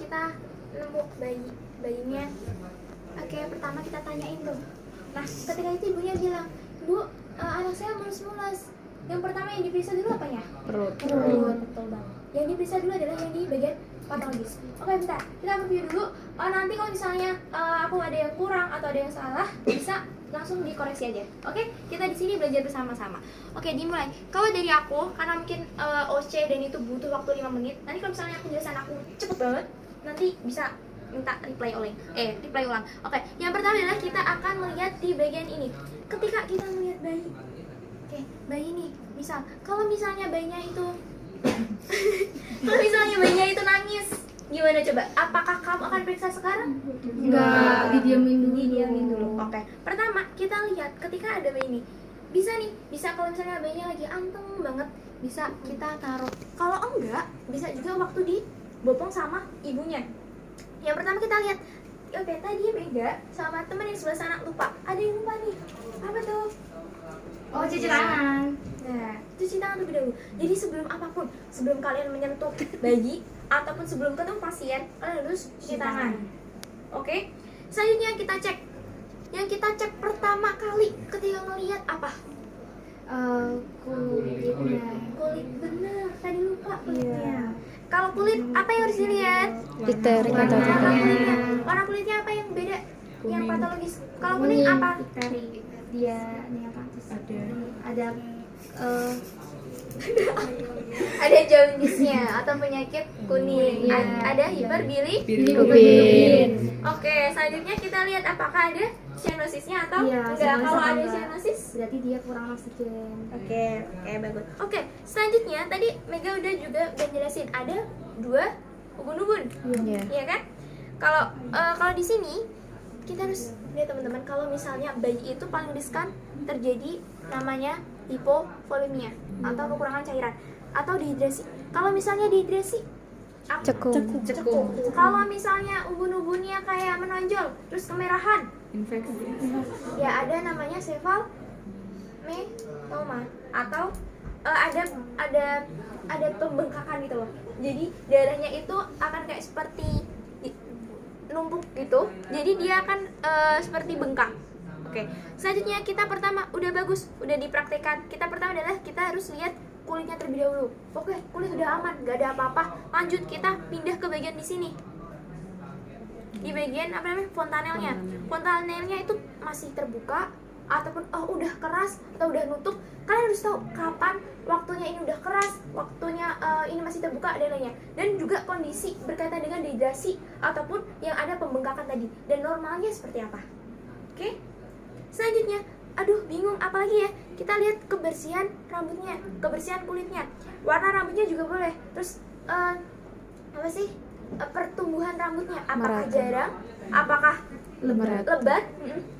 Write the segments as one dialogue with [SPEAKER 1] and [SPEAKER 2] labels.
[SPEAKER 1] kita nemu bayinya, oke, pertama kita tanyain tuh. Nah, ketika itu ibunya bilang, Bu, anak saya mulus-mulus. Yang pertama yang diperiksa dulu apanya? Perut. Betul banget. Yang diperiksa dulu adalah yang di bagian patologis. Oke, bentar, kita review dulu. Nanti kalau misalnya aku ada yang kurang atau ada yang salah, bisa langsung dikoreksi aja. Oke, kita di sini belajar bersama-sama. Oke, dimulai. Kalau dari aku, karena mungkin OC dan itu butuh waktu 5 menit. Nanti kalau misalnya penjelasan aku cepet banget, nanti bisa minta reply ulang. Oke, yang pertama adalah kita akan melihat di bagian ini. Ketika kita melihat bayi, oke, bayi nih, kalau misalnya bayinya itu nangis, gimana coba? Apakah kamu akan periksa sekarang?
[SPEAKER 2] Enggak, didiamin dulu.
[SPEAKER 1] Oke. Pertama, kita lihat ketika ada bayi ini. Bisa kalau misalnya bayinya lagi anteng banget, bisa kita taruh. Kalau enggak, bisa juga waktu dibopong sama ibunya. Yang pertama kita lihat, oke, tadi Mega sama temen yang sebelah sana lupa. Ada yang lupa nih. Apa tuh?
[SPEAKER 2] Oh, cuci tangan.
[SPEAKER 1] Nah, cuci tangan terlebih dahulu. Jadi sebelum apapun, sebelum kalian menyentuh bayi ataupun sebelum ketemu pasien, kalian harus cuci tangan. Oke? Selanjutnya kita cek. Yang kita cek pertama kali ketika ngelihat apa?
[SPEAKER 2] Kulitnya.
[SPEAKER 1] Kulit, bener. Tadi lupa kulitnya. Kalau kulit, apa yang harus dilihat?
[SPEAKER 3] Diterik atau
[SPEAKER 1] Warna
[SPEAKER 3] tidak?
[SPEAKER 1] kulitnya. Warna kulitnya apa yang beda? Yang patologis. Kalau kuning apa?
[SPEAKER 2] Dia nih apa? Ada
[SPEAKER 1] Ada jaundisnya atau penyakit kuning. Ada
[SPEAKER 3] Bilirubin.
[SPEAKER 1] Oke, selanjutnya kita lihat apakah ada cyanosisnya atau
[SPEAKER 2] Iya,
[SPEAKER 1] enggak.
[SPEAKER 2] cyanosis
[SPEAKER 1] Kalau
[SPEAKER 2] atau
[SPEAKER 1] ada
[SPEAKER 2] enggak.
[SPEAKER 1] cyanosis,
[SPEAKER 2] berarti dia kurang oksigen.
[SPEAKER 1] Oke, bagus. Oke, selanjutnya tadi Mega udah juga jelasin ada 2 ubun-ubun.
[SPEAKER 3] Iya.
[SPEAKER 1] Iya kan? Kalau di sini kita harus lihat teman-teman, kalau misalnya bayi itu paling riskan terjadi namanya hipovolemia atau kekurangan cairan atau dehidrasi. Kalau misalnya dehidrasi
[SPEAKER 3] Cekung.
[SPEAKER 1] Kalau misalnya ubun-ubunnya kayak menonjol terus kemerahan,
[SPEAKER 2] Infeksi.
[SPEAKER 1] ya ada namanya cefalmetonoma atau ada pembengkakan gitu loh. Jadi darahnya itu akan kayak seperti numpuk gitu. Jadi dia akan seperti bengkak. Oke. Selanjutnya kita pertama udah bagus, udah dipraktekkan. Kita pertama adalah kita harus lihat kulitnya terlebih dahulu. Oke, kulit udah aman, gak ada apa-apa. Lanjut kita pindah ke bagian di sini. Di bagian apa namanya? Fontanelnya. Fontanelnya itu masih terbuka ataupun udah keras atau udah nutup. Kalian harus tahu kapan waktunya ini udah keras, waktunya ini masih terbuka dan lainnya. Dan juga kondisi berkaitan dengan dehidrasi ataupun yang ada pembengkakan tadi. Dan normalnya seperti apa? Oke? Selanjutnya, aduh bingung apalagi ya, kita lihat kebersihan rambutnya, kebersihan kulitnya, warna rambutnya juga boleh. Terus pertumbuhan rambutnya, apakah
[SPEAKER 3] Merata.
[SPEAKER 1] jarang, apakah lebat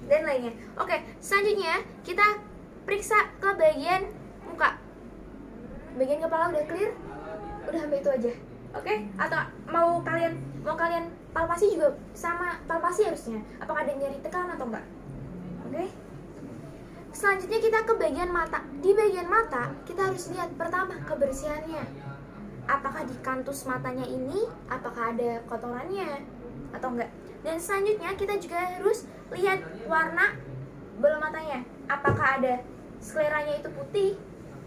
[SPEAKER 1] dan lainnya. Oke, selanjutnya kita periksa ke bagian muka. Bagian kepala udah clear, udah sampai itu aja. Oke? Atau mau kalian palpasi juga sama palpasi harusnya. Apakah ada nyeri tekan atau enggak? Oke? Selanjutnya kita ke bagian mata. Di bagian mata kita harus lihat pertama kebersihannya. Apakah di kantus matanya ini apakah ada kotorannya atau enggak? Dan selanjutnya kita juga harus lihat warna bola matanya. Apakah ada skleranya itu putih,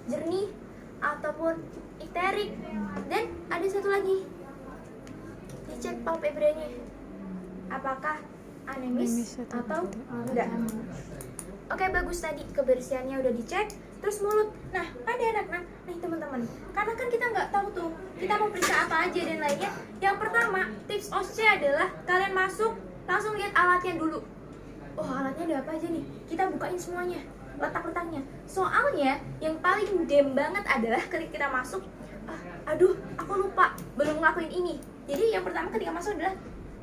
[SPEAKER 1] jernih ataupun ikterik. Dan ada satu lagi. Dicek palpebranya. Apakah anemis atau enggak? Oke, bagus, tadi kebersihannya udah dicek. Terus mulut, nah ada anak-anak nih teman-teman, karena kan kita nggak tahu tuh kita mau periksa apa aja dan lainnya. Yang pertama tips OSCE adalah kalian masuk langsung lihat alatnya dulu. Oh, alatnya ada apa aja nih, kita bukain semuanya, letak-letaknya. Soalnya yang paling dem banget adalah ketika kita masuk, aduh aku lupa belum ngelakuin ini. Jadi yang pertama ketika masuk adalah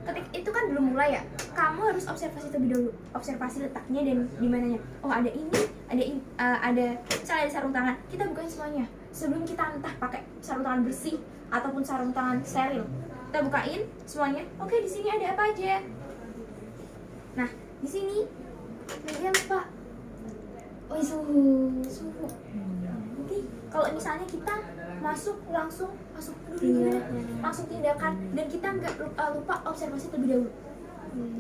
[SPEAKER 1] ketika itu kan belum mulai ya, kamu harus observasi terlebih dahulu, observasi letaknya dan di mananya. Oh, ada ini, ada misalnya ada sarung tangan, kita bukain semuanya sebelum kita entah pakai sarung tangan bersih ataupun sarung tangan steril. Kita bukain semuanya. Oke, di sini ada apa aja. Nah, di sini media lupa. Oh, suhu. Oke, kalau misalnya kita masuk langsung langsung aduh gimana, langsung tindakan, dan kita nggak lupa observasi terlebih dahulu.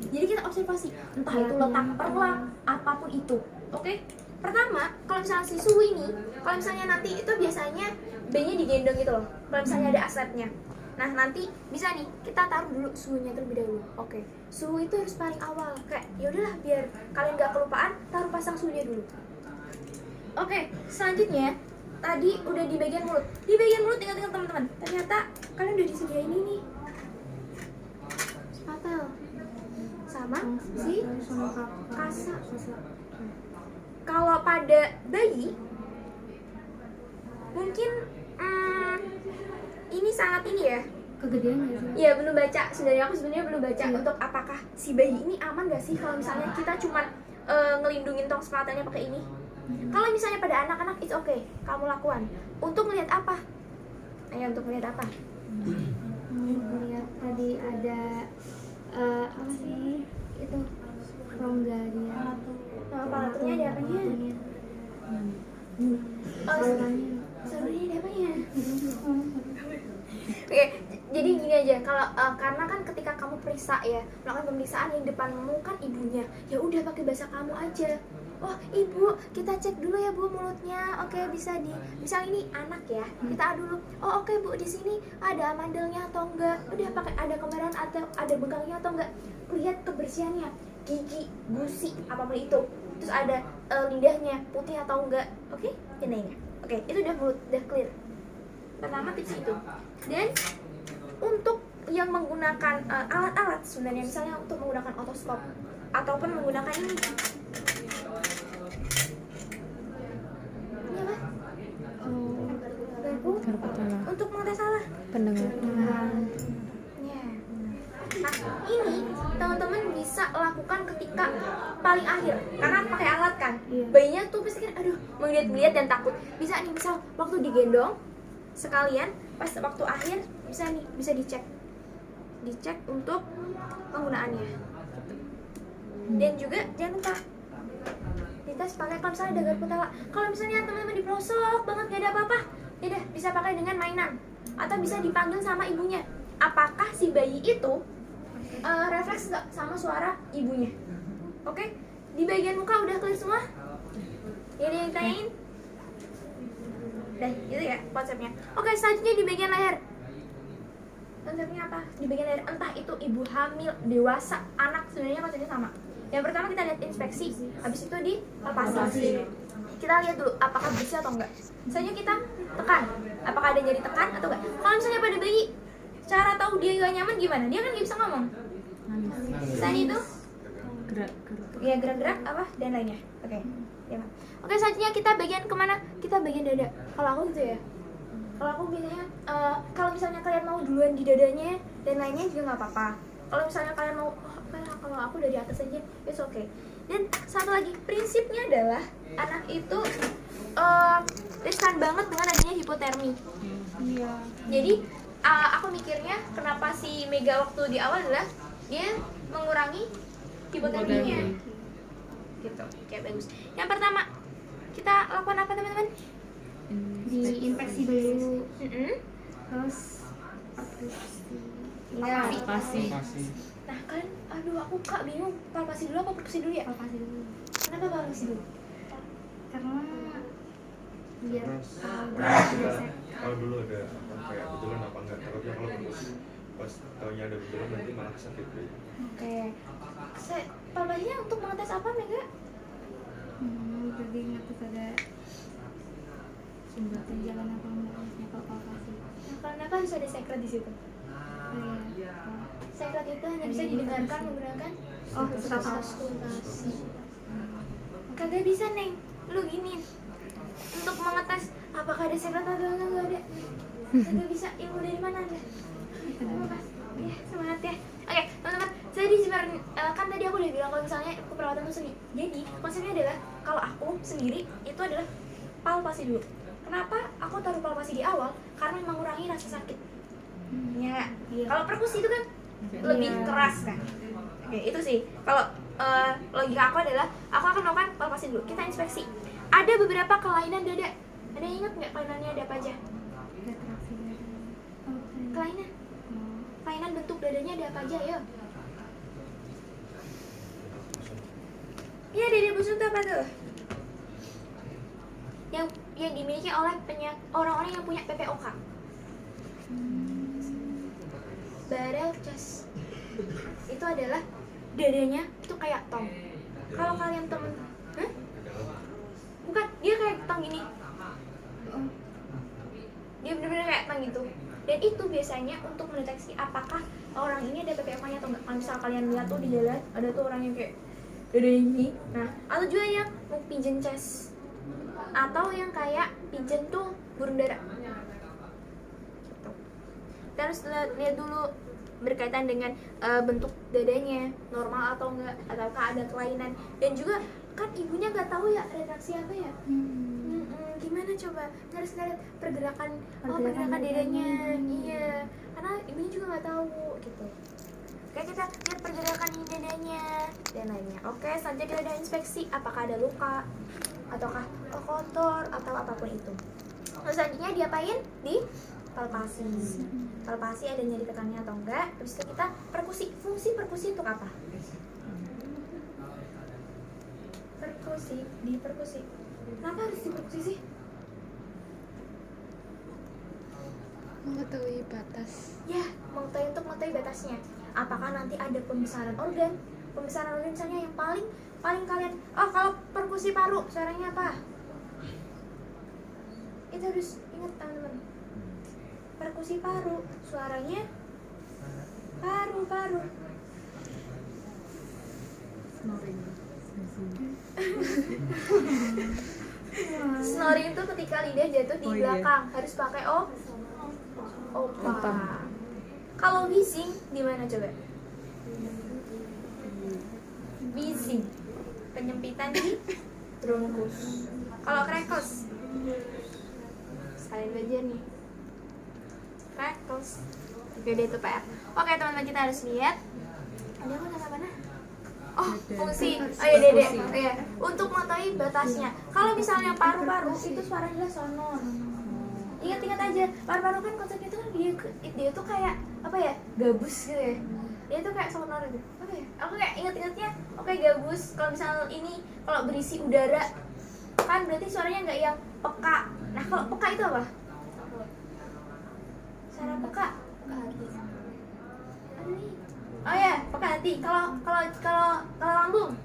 [SPEAKER 1] Jadi kita observasi, entah itu letak perlak, apapun itu. Oke? Pertama, kalau misalnya si suhu ini, kalau misalnya nanti itu biasanya bayinya digendong gitu loh. Kalau misalnya ada asapnya. Nah, nanti bisa nih kita taruh dulu suhunya terlebih dahulu. Oke. Suhu itu harus paling awal. Kayak ya udahlah biar kalian nggak kelupaan, taruh pasang suhunya dulu. Oke, selanjutnya tadi udah di bagian mulut. Di bagian mulut ingat-ingat teman-teman. Ternyata kalian udah disediain ini nih. Spatel. Sama si kasa. Kalau pada bayi mungkin ini sangat ini ya.
[SPEAKER 2] Kegedean nggak sih?
[SPEAKER 1] Iya, belum baca. Sebenarnya aku belum baca untuk apakah si bayi ini aman gak sih kalau misalnya kita cuman ngelindungin tong spatelnya pakai ini. Kalau misalnya pada anak-anak it's okay, kamu lakukan. Untuk melihat apa? Ayo, untuk melihat apa?
[SPEAKER 2] Lihat tadi ada apa sih itu rongga dia.
[SPEAKER 1] Nama aparaturnya ada apanya? Salurannya ada apanya? Oke, jadi gini aja. Kalau karena kan ketika kamu periksa ya, melakukan pemeriksaan yang depanmu kan ibunya. Ya udah pakai bahasa kamu aja. Oh ibu, kita cek dulu ya bu mulutnya. Oke, bisa misal ini anak ya, kita dulu. Oh oke bu, di sini ada amandelnya atau enggak? Udah pakai ada kemerahan atau ada bengkaknya atau enggak? Lihat kebersihannya, gigi, gusi, apapun itu. Terus ada lidahnya putih atau enggak? Oke, jenayanya. Oke, itu udah mulut, udah clear. Pertama tips itu. Dan untuk yang menggunakan alat-alat sebenarnya, misalnya untuk menggunakan otoskop ataupun menggunakan ini apa? Untuk mengetes salah
[SPEAKER 3] Pendengar.
[SPEAKER 1] ya. Nah ini teman-teman bisa lakukan ketika paling akhir karena pakai alat kan. Bayinya tuh pasti kan aduh melihat dan takut. Bisa nih misal waktu digendong sekalian pas waktu akhir bisa dicek untuk penggunaannya. Dan juga jangan lupa dites pakai kalau misalnya ada garpu tawa. Kalau misalnya teman-teman di pelosok banget gak ada apa-apa, ya udah bisa pakai dengan mainan atau bisa dipanggil sama ibunya. Apakah si bayi itu refleks nggak sama suara ibunya? Oke, di bagian muka udah clear semua? Ya ada yang tanyain? Dan itu ya konsepnya. Oke, selanjutnya di bagian leher. Konsepnya apa? Di bagian leher, entah itu ibu hamil, dewasa, anak, sebenarnya konsepnya sama. Yang pertama kita lihat inspeksi, habis itu dipalpasi. Kita lihat dulu apakah bersih atau enggak. Misalnya kita tekan, apakah ada nyeri tekan atau enggak. Kalau misalnya pada bayi, cara tahu dia gak nyaman gimana? Dia kan gak bisa ngomong. Selain itu gerak-gerak apa dan lainnya. Oke. Ya. Oke, selanjutnya kita bagian kemana? Kita bagian dada. Kalau aku gitu ya. Kalau aku biasanya kalau misalnya kalian mau duluan di dadanya dan lainnya juga nggak apa-apa. Kalau misalnya kalian mau kalau aku dari atas aja, it's okay. Dan satu lagi, prinsipnya adalah anak itu riskan banget dengan adanya hipotermi.
[SPEAKER 2] Iya.
[SPEAKER 1] Jadi aku mikirnya kenapa si Mega waktu di awal adalah dia mengurangi hipoterminya. Gitu, kayak bagus. Yang pertama, kita lakukan apa teman-teman?
[SPEAKER 2] Diinfeksi dulu. Terus
[SPEAKER 1] Palpasi. Nah kan, aduh aku kak bingung, palpasi dulu apa perkusi dulu ya?
[SPEAKER 2] palpasi dulu.
[SPEAKER 1] Kenapa palpasi dulu?
[SPEAKER 2] Karena biar
[SPEAKER 4] kalau dulu ada apa kayak betulan apa enggak, takutnya kalau pas taunya ada betulan nanti malah sakit.
[SPEAKER 1] Oke. Palpasinya untuk mengetes apa Mega?
[SPEAKER 2] jadi ngetes ada sumbatan jalan apa enggak palpasi.
[SPEAKER 1] Nah, karena kan bisa ada sekret di situ.
[SPEAKER 2] Iya.
[SPEAKER 1] Sekret itu hanya bisa didengarkan menggunakan stetoskopasi. Kagak bisa Neng, lu gini untuk mengetes apakah ada sekret atau enggak ada. Kagak bisa, ilmu dari mana anda? Ya semangat ya. Oke teman-teman, jadi sebenarnya kan tadi aku udah bilang kalau misalnya keperawatan itu seni. Jadi konsepnya adalah kalau aku sendiri itu adalah palpasi dulu. Kenapa aku taruh palpasi di awal? Karena mengurangi rasa sakit. Ya, kalau perkusi itu kan lebih keras kan. Oke, itu sih. Kalau logika aku adalah aku akan melakukan palpasi dulu. Kita inspeksi. Ada beberapa kelainan dada. Ada yang ingat nggak kelainannya ada apa aja? kelainan. Kelainan bentuk dadanya ada apa aja ya? Iya, dada busuk itu apa tuh? Yang dimiliki oleh orang-orang yang punya PPOK. Barrel chest itu adalah dadanya itu kayak tong. Kalau kalian temen, hah? Bukan, dia kayak tong gini. Dia bener-bener kayak tong gitu. Dan itu biasanya untuk mendeteksi apakah orang ini ada PPOK-nya atau enggak. Kalau misal kalian lihat tuh di jalan ada tuh orang yang kayak dada ini. Nah, atau juga yang pigeon chest atau yang kayak pigeon tuh burung dara. Kita harus lihat dulu berkaitan dengan bentuk dadanya normal atau enggak, ataukah ada kelainan. Dan juga kan ibunya nggak tahu ya reaksi apa ya. Gimana coba harus lihat pergerakan dadanya. Iya, karena ibunya juga nggak tahu gitu. Oke, kita lihat pergerakan dadanya dan lainnya. Oke, selanjutnya kita ada inspeksi apakah ada luka ataukah kotor atau apapun itu. Terus selanjutnya diapain? Di palpasi. Palpasi ada nyeri tekannya atau enggak. Terus itu kita perkusi. Fungsi perkusi untuk apa? Diperkusi. Kenapa harus diperkusi sih?
[SPEAKER 3] Mengetahui batas.
[SPEAKER 1] Ya, mengetahui batasnya. Apakah nanti ada pembesaran organ? Pembesaran organ misalnya yang paling kalian, kalau perkusi paru suaranya apa? Itu harus ingat teman-teman. Perkusi paru suaranya paru. Snoring itu ketika lidah jatuh di belakang, harus pakai opa. Kalau wheezing gimana coba? Wheezing, penyempitan di bronkus. Kalau crackles, sekalian belajar nih. Crackles, gede itu PR. Oke teman-teman, kita harus lihat. Ada apa mana? Oh, fungsi. Oh iya, dede. Oh iya, untuk mengetahui batasnya. Kalau misalnya paru-paru itu suaranya sonor. Ingat aja, paru-paru kan konsepnya itu kan dia tuh kayak apa ya? Gabus gitu ya. Dia tuh kayak sonor gitu. Apa ya? Aku kayak ingat-ingatnya, oke, gabus. Kalau misal ini kalau berisi udara kan berarti suaranya nggak yang peka. Nah, kalau peka itu apa? Suara peka. Oh ya, peka hati. Kalau lambung.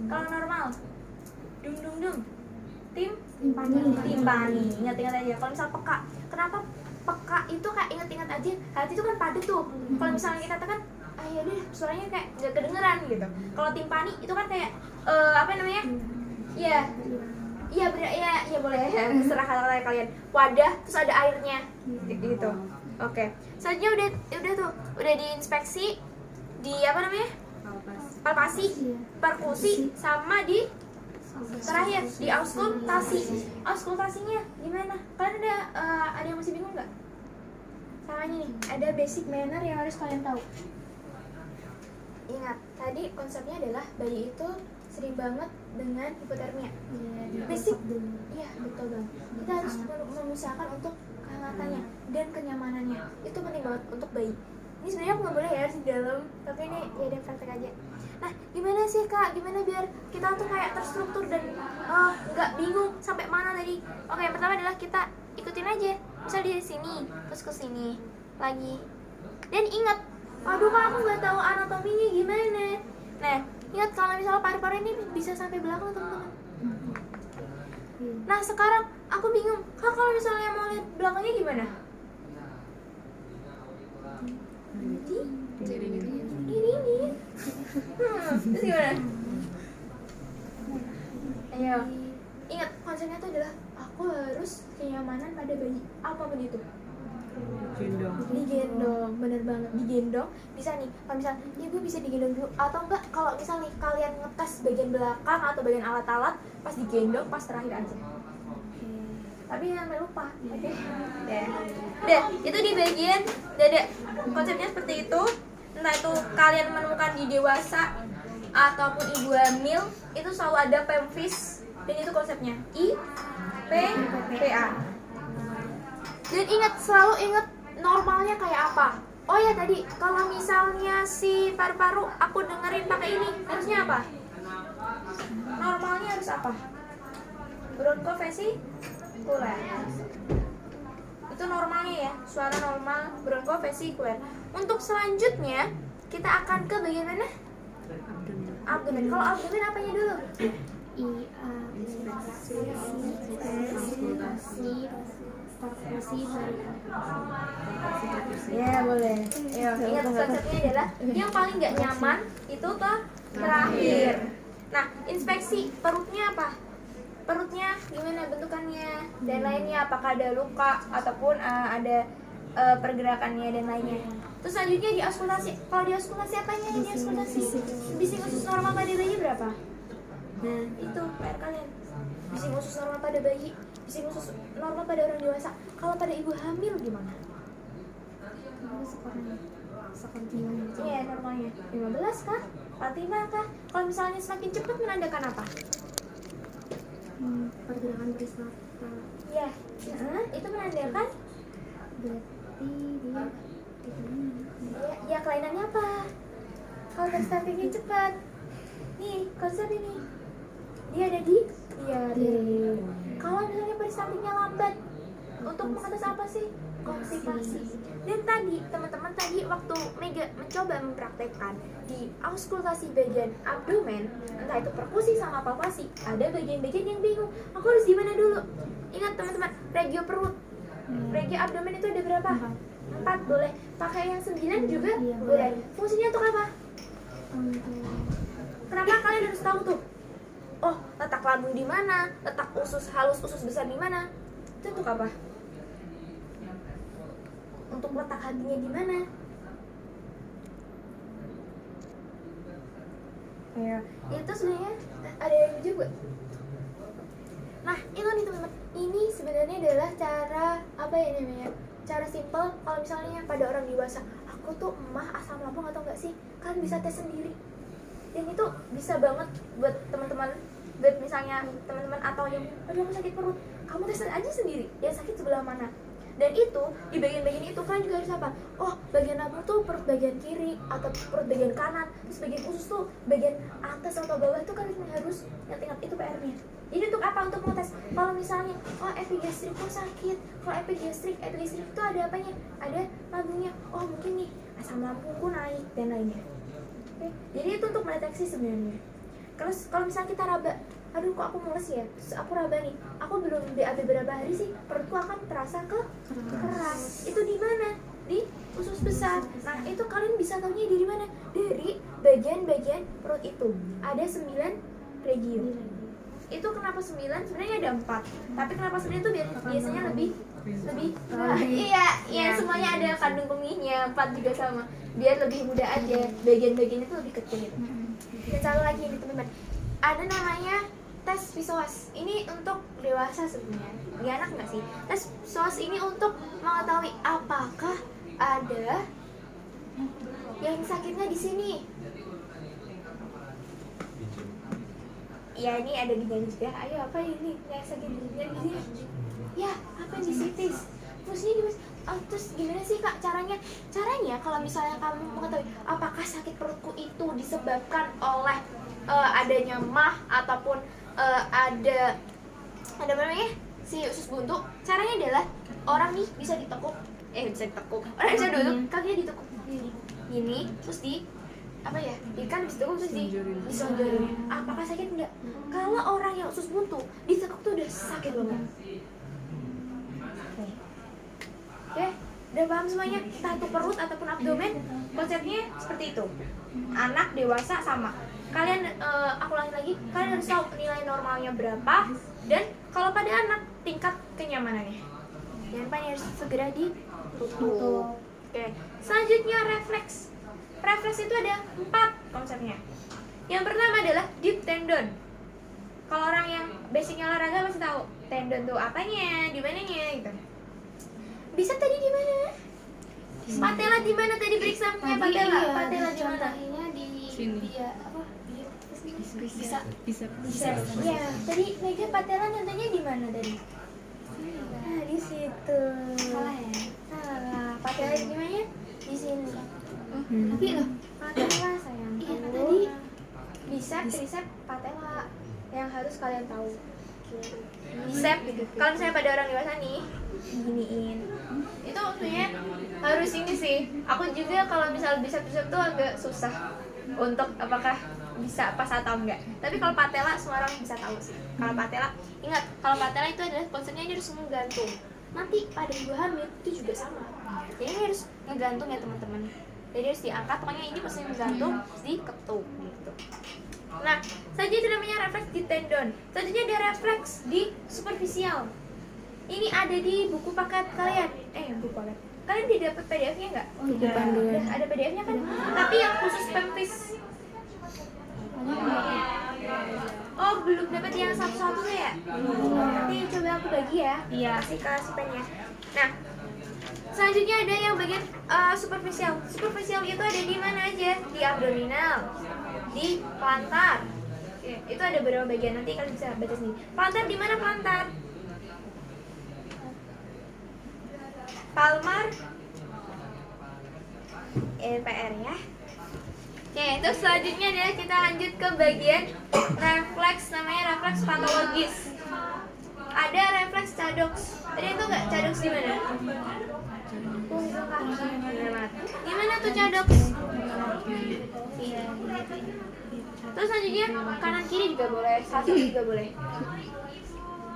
[SPEAKER 1] Kalau normal. Dum. Timpani. Ingat aja. Kalau misal peka, kenapa peka itu kayak ingat aja? Hati itu kan padat tuh. Kalau misalnya kita tekan, ya deh, suaranya kayak nggak kedengeran gitu. Kalau timpani itu kan kayak apa namanya? Iya boleh. Serah kata kalian. Wadah terus ada airnya gitu. Oke. Selanjutnya udah tuh, udah diinspeksi, di apa namanya? Palpasi, perkusi, sama di terakhir di auskultasi. Auskultasinya gimana? Kalian ada yang masih bingung nggak? Sama ini nih, ada basic manner yang harus kalian tahu. Ingat, tadi konsepnya adalah bayi itu sering banget dengan hipotermia. Basic, iya betul banget. Kita harus mengusahakan untuk kehangatannya dan kenyamanannya. Itu penting banget untuk bayi. Ini sebenarnya aku nggak boleh ya di dalam, tapi ini ya ada praktek aja. Nah, gimana sih kak? Gimana biar kita tuh kayak terstruktur dan nggak bingung sampai mana tadi? Oke, yang pertama adalah kita ikutin aja. Misal di sini, terus ke sini lagi. Dan ingat, aduh kak aku nggak tahu anatominya gimana. Nah, ingat kalau misalnya paru-paru ini bisa sampai belakang teman-teman. Nah sekarang aku bingung, kak kalau misalnya mau lihat belakangnya gimana? Ini. Terus gimana? Ayo, ingat konsepnya itu adalah aku harus kenyamanan pada bayi apapun itu. Digendong, bener banget, digendong. Bisa nih, kalau misal ibu bisa digendong dulu, atau enggak kalau misal nih kalian ngetes bagian belakang atau bagian alat-alat, pas digendong pas terakhir aja. Tapi jangan lupa, oke? Udah, itu di bagian dada. Konsepnya seperti itu. Entah itu kalian menemukan di dewasa ataupun ibu hamil, itu selalu ada pemvis, dan itu konsepnya IPPA. Dan selalu ingat normalnya kayak apa? Oh ya tadi, kalau misalnya si paru-paru aku dengerin pakai ini, harusnya apa? Normalnya harus apa? Bronkofesikuler. Itu normalnya ya, suara normal bronkofesikuler. Untuk selanjutnya kita akan ke bagian mana? Abdomen. Kalau abdomen apanya dulu? Ya boleh. Ingat konsepnya adalah yang paling nggak nyaman itu ke terakhir. Nah, inspeksi perutnya apa? Perutnya gimana bentukannya dan lainnya, apakah ada luka ataupun ada pergerakannya dan lainnya. Terus selanjutnya di auskultasi. Kalau di auskultasi apanya? Di auskultasi bising usus normal pada bayi berapa? Nah, itu PR kalian. Bising usus normal pada bayi, bising usus normal pada orang dewasa. Kalau pada ibu hamil gimana? Iya, normalnya 15 kah? 45 kah? Kalau misalnya semakin cepat menandakan apa?
[SPEAKER 2] Pergerakan berisata.
[SPEAKER 1] Ya, itu menandakan
[SPEAKER 2] berarti dia
[SPEAKER 1] ya kelainannya apa? Kalau startingnya cepat, nih konsep ini dia ada di diare. Kalau misalnya peristaltiknya lambat, untuk mengatas apa sih? Konstipasi. Dan tadi teman-teman waktu Mega mencoba mempraktekkan di auskultasi bagian abdomen, entah itu perkusi sama palpasi, ada bagian-bagian yang bingung. Aku harus di mana dulu? Ingat teman-teman, regio perut, regio abdomen itu ada berapa? 4 boleh. Pakai yang 9 juga boleh. Fungsinya untuk apa? Kenapa kalian harus tahu tuh? Oh, letak lambung di mana? Letak usus halus, usus besar di mana? Itu untuk apa? Untuk letak hatinya di mana? Ya, itu sebenarnya ada yang juga. Nah, itu nih teman-teman. Ini sebenarnya adalah cara apa ya namanya? Cara simple kalau misalnya pada orang dewasa, aku tuh emah asam lambung atau enggak sih? Kalian bisa tes sendiri. Dan itu bisa banget buat teman-teman, buat misalnya teman-teman atau yang aduh aku sakit perut, kamu tes aja sendiri. Yang sakit sebelah mana? Dan itu di bagian-bagian itu kalian juga harus apa? Oh, bagian lambung tuh perut bagian kiri atau perut bagian kanan, terus bagian usus tuh bagian atas atau bawah, itu kalian harus ingat itu PR-nya. Jadi untuk apa? Untuk ngetes. Kalau misalnya, oh epigastrik kok sakit. Kalau epigastrik itu ada apanya? Ada lambungnya. Oh mungkin nih asam lambungku naik dan lainnya. Oke. Jadi itu untuk mendeteksi sebenarnya. Kalau misalnya kita raba, aduh kok aku mules ya, terus aku raba nih, aku belum BAB berapa hari sih, perutku akan terasa keras. Itu di mana? Di usus besar. Nah itu kalian bisa tahunya dari mana? Dari bagian-bagian perut itu. Ada 9 regio. Itu kenapa 9? Sebenarnya ada 4. Tapi kenapa 9 itu biasanya lebih iya, semuanya ada kandung pemihnya, 4 juga sama. Biar lebih mudah aja, bagian-bagian itu lebih kecil. Dan satu lagi nih teman-teman, ada namanya tes PSOAS. Ini untuk dewasa sebenarnya. Nggak enak nggak sih? Tes PSOAS ini untuk mengetahui apakah ada yang sakitnya di sini. Ya ini ada ginjal juga. Ayo apa ini? Yang sakit ginjal di sini? Ya apa di sitis? Fungsinya di terus gimana sih kak caranya? Caranya kalau misalnya kamu mengetahui apakah sakit perutku itu disebabkan oleh adanya mah ataupun ada apa namanya si usus buntu, caranya adalah orang nih bisa ditekuk, orang bisa duduk, kakinya ditekuk gini, terus di apa ya, ikan ditekuk terus disonjorin. Apakah sakit enggak? Kalau orang yang usus buntu ditekuk tuh udah sakit banget. Oke, udah paham semuanya? Entah itu perut ataupun abdomen, konsepnya seperti itu. Anak, dewasa sama. Kalian, aku ulangi lagi, kalian harus tahu nilai normalnya berapa. Dan kalau pada anak, tingkat kenyamanannya. Jangan lupa harus segera ditutup. Oke, selanjutnya refleks. Refleks itu ada 4 konsepnya. Yang pertama adalah deep tendon. Kalau orang yang basicnya olahraga pasti tahu tendon tuh apanya, di mananya gitu. Bisa tadi di mana? Patella di mana tadi periksaannya patella?
[SPEAKER 2] Iya,
[SPEAKER 1] Patella di mana?
[SPEAKER 2] di sini. Bisa.
[SPEAKER 1] Ya, tadi Mega patella nontonnya di mana tadi? Nah, di situ.
[SPEAKER 2] Salah ya?
[SPEAKER 1] Salah. patella gimana? Di sini.
[SPEAKER 2] Tapi loh.
[SPEAKER 1] Patella sayang.
[SPEAKER 2] Iya, tadi.
[SPEAKER 1] Bicep, tricep, patella yang harus kalian tahu. Bicep, kalau misalnya pada orang dewasa nih, giniin. Itu maksudnya harus ini sih. Aku juga kalau misal bicep tuh agak susah untuk apakah bisa pas atau enggak. Tapi kalau patella semua orang bisa tahu sih. Kalau patella, ingat kalau patella itu adalah konsepnya ini harus menggantung. Nanti pada ibu hamil itu juga sama. Jadi ini harus ngegantung ya teman-teman. Jadi harus diangkat, pokoknya ini posisi menggantung, terus diketuk gitu. Nah, selanjutnya itu namanya refleks di tendon. Selanjutnya ada refleks di superficial. Ini ada di buku paket kalian. Buku paket. Kalian tidak dapat PDF-nya nggak?
[SPEAKER 3] Di panduan.
[SPEAKER 1] Udah ada PDF-nya kan? Tapi yang khusus pempis. Oh, belum dapat yang satu-satu ya? Nanti coba aku bagi ya.
[SPEAKER 2] Iya.
[SPEAKER 1] Kasih pennya. Nah, selanjutnya ada yang bagian superficial. Superficial itu ada di mana aja? Di abdominal, di plantar. Oke, itu ada beberapa bagian, nanti kalian bisa baca sendiri. Plantar di mana plantar? Palmar, PR ya. Oke, terus selanjutnya adalah kita lanjut ke bagian refleks, namanya refleks patologis. Ada refleks cadox. Ada itu nggak cadox di mana? Punggung kaki. Gimana tuh cadox? Terus selanjutnya kanan kiri juga boleh, satu juga boleh.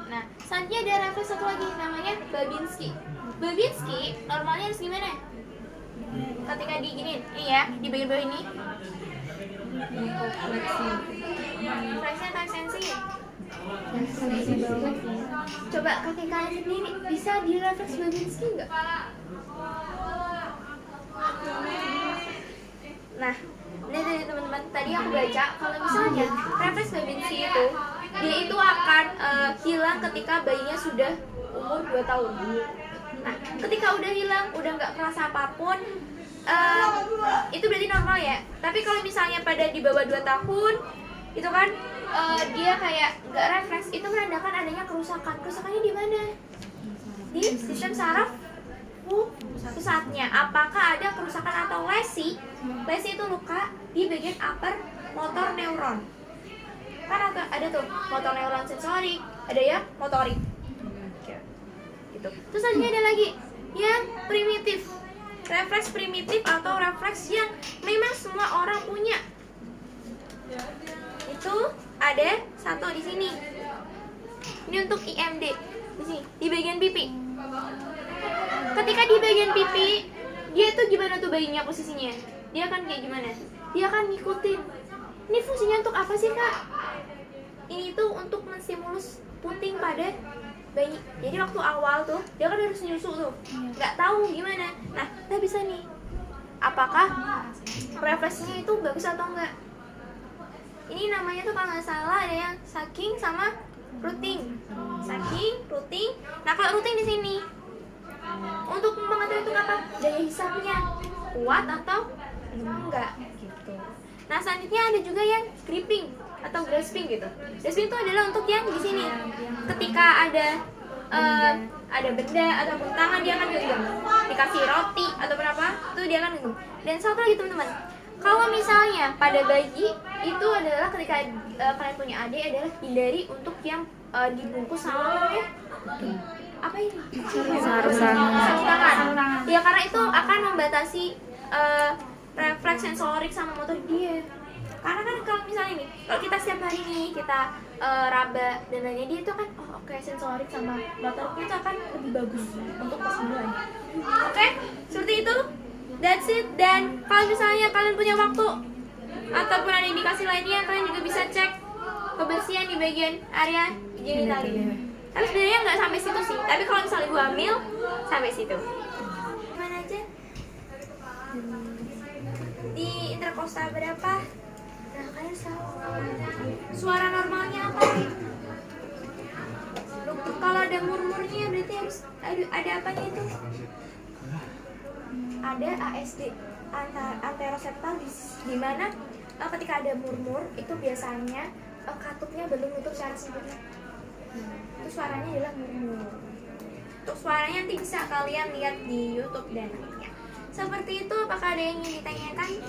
[SPEAKER 1] Nah, selanjutnya ada refleks satu lagi namanya Babinski. Babinski normalnya harus gimana? Ketika diginin, ini ya, di bagian bawah ini. Fleksi atau ekstensi? Coba kaki kalian sendiri bisa direfleks Babinski nggak? Nah, ini teman-teman, tadi aku baca kalau misalnya refleks Babinski itu dia itu akan hilang ketika bayinya sudah umur 2 tahun. Nah, ketika udah hilang, udah nggak kerasa apapun, itu berarti normal ya. Tapi kalau misalnya pada di bawah 2 tahun, itu kan dia kayak nggak refleks, itu menandakan adanya kerusakan. Kerusakannya di mana? Di sistem saraf pusatnya. Apakah ada kerusakan atau lesi? Lesi itu luka di bagian upper motor neuron. Kan ada tuh motor neuron sensorik, ada ya motorik. Gitu. Terus selanjutnya ada lagi yang primitif. Refleks primitif atau refleks yang memang semua orang punya. Itu ada satu di sini. Ini untuk IMD. Di sini, di bagian pipi. Ketika di bagian pipi, dia tuh gimana tuh bayinya posisinya? Dia akan kayak gimana? Dia akan ngikutin. Ini fungsinya untuk apa sih, Kak? Ini tuh untuk menstimulus puting pada bayi. Jadi waktu awal tuh dia kan harus nyusu tuh, nggak tahu gimana. Nah, kita bisa nih, apakah refleksnya itu bagus atau enggak? Ini namanya tuh kalau nggak salah ada yang sucking sama rooting. Sucking, rooting. Nah, kalau rooting di sini untuk mengetahui itu apa? Daya hisapnya kuat atau enggak gitu. Nah, selanjutnya ada juga yang gripping atau grasping gitu. Grasping itu adalah untuk yang di sini. Ketika ada benda ataupun tangan dia akan genggam. Dikasih roti ataupun apa, itu dia akan genggam. Dan satu lagi teman-teman, kalau misalnya pada bayi itu adalah ketika kalian punya adik adalah hindari untuk yang dibungkus sama apa ini? Sarung tangan. Ya karena itu akan membatasi refleks sensorik sama motor dia. Karena kan kalau misalnya nih, kalau kita setiap hari nih kita raba dan lainnya, dia itu kan oke, sensorik sama motoriknya itu akan lebih bagus untuk kesembuhannya. Oke, seperti itu. That's it. Dan kalau misalnya kalian punya waktu ataupun ada indikasi lainnya, kalian juga bisa cek kebersihan di bagian area genitalia. Tapi sebenarnya nggak sampai situ sih. Tapi kalau misalnya ibu hamil, sampai situ. Mana aja? Di interkostal berapa? Nah, kalian tahu suara normalnya apa sih? Kalau ada murmurnya berarti harus ada apanya itu? Ada ASD, anteroseptal, di mana ketika ada murmur itu biasanya katupnya belum nutup secara sempurna. Itu suaranya adalah murmur. Untuk suaranya nanti bisa kalian lihat di YouTube dan lainnya. Seperti itu, apakah ada yang ingin ditanyakan?